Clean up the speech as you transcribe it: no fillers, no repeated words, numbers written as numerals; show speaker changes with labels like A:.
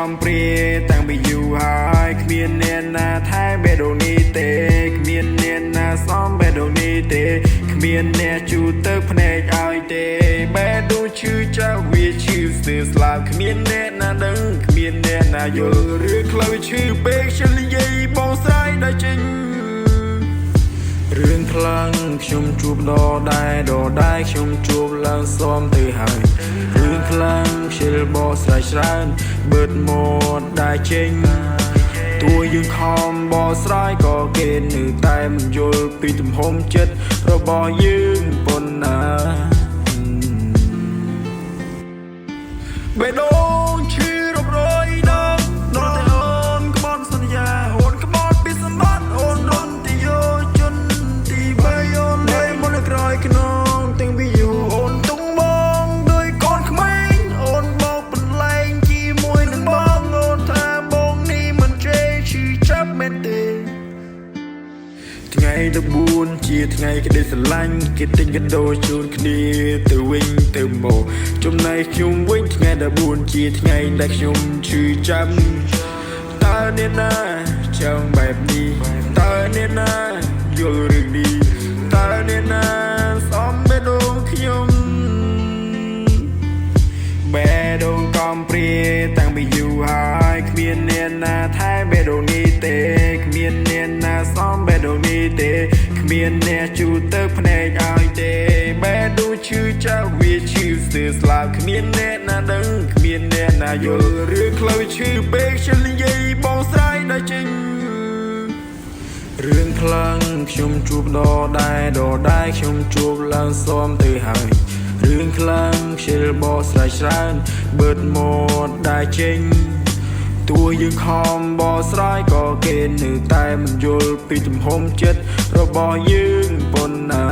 A: កំព្រាតាំងពីយូរហើយគ្មានអ្នកណាថែបេះដូងនេះទេគ្មានអ្នកណាសំបេះដូងនេះទេគ្មានអ្នកជូតទឹកភ្នែកឲ្យទេបេះដូងឈឺចាប់វាឈឺស្ទើរស្លាប់គ្មានអ្នកណាដឹងគ្មានអ្នកណាយល់រឿងខ្លៅឈឺពេកឆ្លនិយាយបងស្រាយដល់ចេញរឿងខ្លាំងខ្ញុំជួបដដែលខ្ញុំជួបឡើងសមទៅហើយរឿងខ្លាំងខ្ជិលបោស្រ័យច្រើនបឺតមាត់ដែលចេញតួយើងខំបោស្រ័យក៏គេនៅតែមិនយល់ពីទំហំចិត្តរបស់យើងប៉ុណ្ណាបេះដូងឈឺរាប់រយដងដល់តែអូនក្បត់សន្យាអូនក្បត់ពីសម្បត្តិអូនរន់ទីយោជន់ទីបីអូននៅមុនក្រោយខ្នងទាំងពីយូរអូនទុំបងដោយកូនក្មេងអូនបោកបន្លែងជាមួយនឹងបងអូនថាបងនេះមិនចេះឈឺចាប់មែនទេថ្ងៃ14ជាថ្ងៃក្តីស្រឡាញ់គេទិញកាដូជូនគ្នាទៅវិញទៅមកចំណែកខ្ញុំវិញថ្ងៃ14ជាថ្ងៃដែលខ្ញុំឈឺចាប់តើអ្នកណាចង់បែបនេះតើអ្នកណាយល់រឿងនេះតើអ្នកណាសមបេះដូងខ្ញុំបេះដូងកំព្រាតាំងពីយូរហើយគ្មានអ្នកណាថែបេះដូងនេះទេគ្មានអ្នកណាសំបេះដូងនេះទេគ្មានអ្នកជូតទឹកភ្នែកឲ្យទេបេះដូងឈឺចាប់វាឈឺស្ទើរស្លាប់គ្មានអ្នកណាដឹងគ្មានអ្នកណាយល់រឿងខ្លៅឈឺពេកឆ្លនិយាយបងស្រាយដល់ចេញរឿងខ្លាំងខ្ញុំជួបដដែលខ្ញុំជួបឡើងសមទៅហើយរឿងខ្លាំងខ្ជិលបោស្រ័យច្រើនបឺតមាត់ដែលចេញតួយើងខំបោស្រ័យក៏គេនៅតែមិនយល់ពីទំហំចិត្តរបស់យើងប៉ុណ្ណា